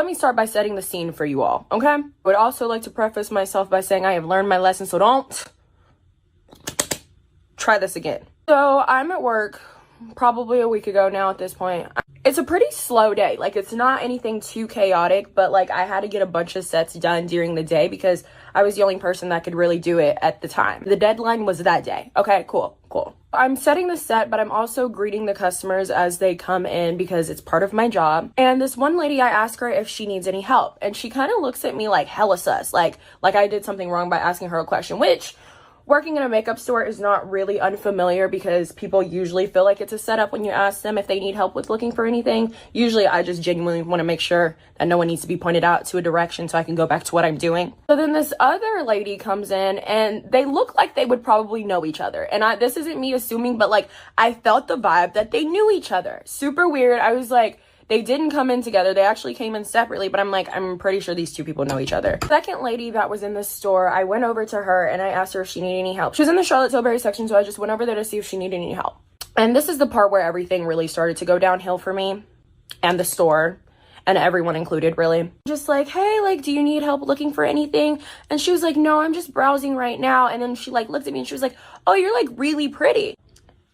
me start by setting the scene for you all, okay? I would also like to preface myself by saying I have learned my lesson, so don't try this again. So I'm at work probably a week ago now at this point. It's a pretty slow day. Like, it's not anything too chaotic, but like I had to get a bunch of sets done during the day because I was the only person that could really do it at the time. The deadline was that day. Okay, cool. I'm setting the set, but I'm also greeting the customers as they come in because it's part of my job. And this one lady, I asked her if she needs any help, and she kind of looks at me like hella sus, like I did something wrong by asking her a question, which working in a makeup store is not really unfamiliar because people usually feel like it's a setup when you ask them if they need help with looking for anything. Usually I just genuinely want to make sure that no one needs to be pointed out to a direction so I can go back to what I'm doing. So then this other lady comes in and they look like they would probably know each other. And this isn't me assuming, but like I felt the vibe that they knew each other. Super weird. I was like, they didn't come in together. They actually came in separately, but I'm like, I'm pretty sure these two people know each other. Second lady that was in the store, I went over to her and I asked her if she needed any help. She was in the Charlotte Tilbury section, so I just went over there to see if she needed any help. And this is the part where everything really started to go downhill for me and the store and everyone included, really. Just like, hey, like, do you need help looking for anything? And she was like, no, I'm just browsing right now. And then she like looked at me and she was like, oh, you're like really pretty.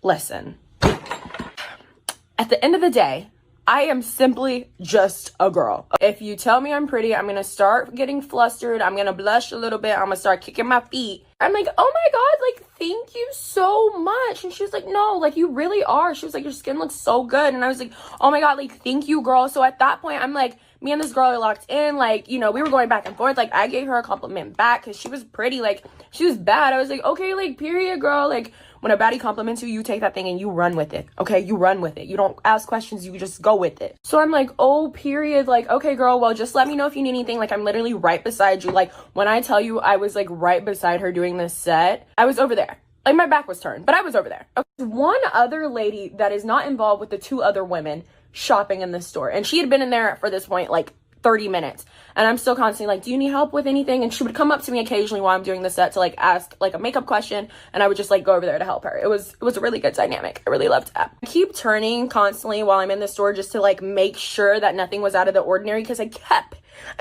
Listen, at the end of the day, I am simply just a girl. If you tell me I'm pretty, I'm gonna start getting flustered. I'm gonna blush a little bit. I'm gonna start kicking my feet. I'm like, oh my God, like, thank you so much. And she was like, no, like, you really are. She was like, your skin looks so good. And I was like, oh my God, like, thank you, girl. So at that point, I'm like, me and this girl are locked in. Like, you know, we were going back and forth. Like, I gave her a compliment back because she was pretty. Like, she was bad. I was like, okay, like, period, girl. Like, when a baddie compliments you, you take that thing and you run with it. Okay, you run with it. You don't ask questions, you just go with it. So I'm like, oh, period. Like, okay, girl, well, just let me know if you need anything. Like, I'm literally right beside you. Like, when I tell you I was like right beside her doing this set, I was over there. Like, my back was turned, but I was over there. Okay. One other lady that is not involved with the two other women shopping in this store, and she had been in there for this point like 30 minutes, and I'm still constantly like, do you need help with anything? And she would come up to me occasionally while I'm doing the set to like ask like a makeup question, and I would just like go over there to help her. It was a really good dynamic. I really loved that. I keep turning constantly while I'm in the store just to like make sure that nothing was out of the ordinary, because I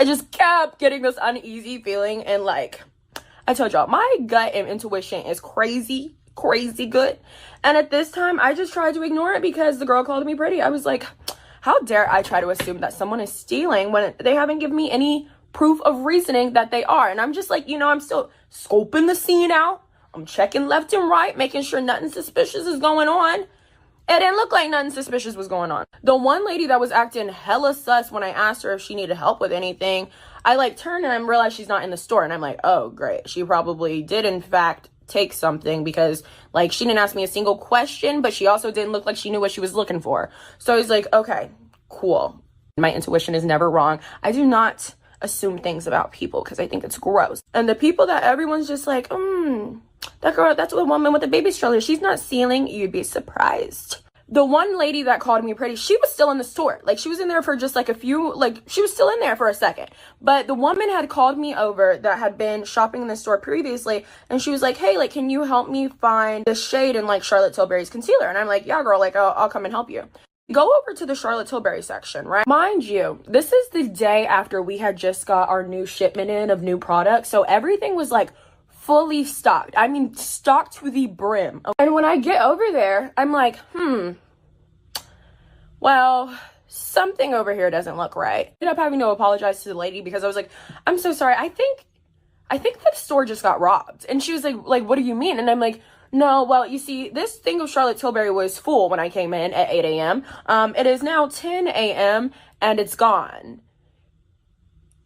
just kept getting this uneasy feeling. And like I told y'all, my gut and intuition is crazy good, and at this time I just tried to ignore it because the girl called me pretty. I was like, how dare I try to assume that someone is stealing when they haven't given me any proof of reasoning that they are? And I'm just like, you know, I'm still scoping the scene out. I'm checking left and right, making sure nothing suspicious is going on. It didn't look like nothing suspicious was going on. The one lady that was acting hella sus when I asked her if she needed help with anything, I like turned and I realized she's not in the store. And I'm like, oh, great. She probably did, in fact, take something, because like she didn't ask me a single question, but she also didn't look like she knew what she was looking for. So I was like, okay, cool. My intuition is never wrong. I do not assume things about people because I think it's gross. And the people that everyone's just like, that girl, that's the woman with the baby stroller, she's not stealing, you'd be surprised. The one lady that called me pretty, she was still in the store. Like, she was in there for just like a few, like, she was still in there for a second. But the woman had called me over that had been shopping in the store previously. And she was like, hey, like, can you help me find the shade in like Charlotte Tilbury's concealer? And I'm like, yeah, girl, like, I'll come and help you. Go over to the Charlotte Tilbury section, right? Mind you, this is the day after we had just got our new shipment in of new products. So everything was like fully stocked. I mean, stocked to the brim. And when I get over there, I'm like, well, something over here doesn't look right. I ended up having to apologize to the lady because I was like, I'm so sorry. I think the store just got robbed. And she was like, what do you mean? And I'm like, no, well, you see, this thing of Charlotte Tilbury was full when I came in at 8 a.m. It is now 10 a.m. and it's gone.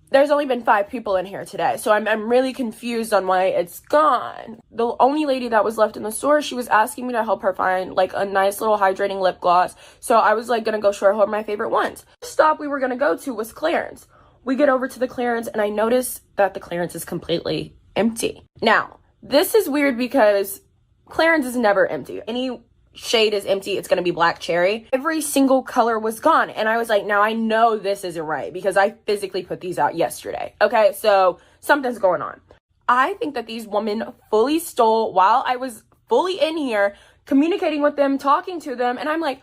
There's only been 5 people in here today, so I'm really confused on why it's gone. The only lady that was left in the store, she was asking me to help her find like a nice little hydrating lip gloss. So I was like gonna go show her my favorite ones. The stop we were gonna go to was clearance. We get over to the clearance and I notice that the clearance is completely empty. Now, this is weird because clearance is never empty. Any shade is empty, it's gonna be black cherry. Every single color was gone, and I was like, now I know this isn't right because I physically put these out yesterday. Okay, so something's going on. I think that these women fully stole while I was fully in here communicating with them, talking to them, and I'm like,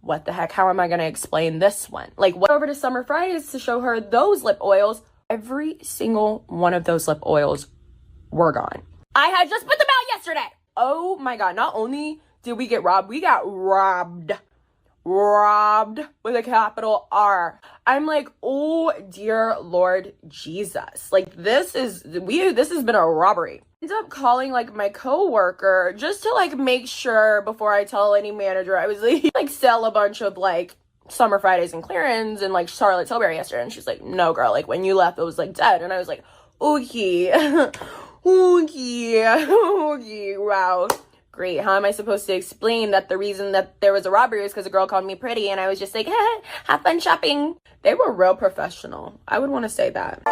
what the heck? How am I going to explain this one? Like, went over to Summer Fridays to show her those lip oils. Every single one of those lip oils were gone. I had just put them out yesterday. Oh my God. Not only did we get robbed, we got robbed. Robbed with a capital R. I'm like, oh dear Lord Jesus. Like, this has been a robbery. I ended up calling like my coworker just to like make sure before I tell any manager. I was like sell a bunch of like Summer Fridays and clearance and like Charlotte Tilbury yesterday, and she's like, no girl, like when you left it was like dead. And I was like, okay. Okay, wow. Great. How am I supposed to explain that the reason that there was a robbery is because a girl called me pretty and I was just like, have fun shopping. They were real professional. I would want to say that.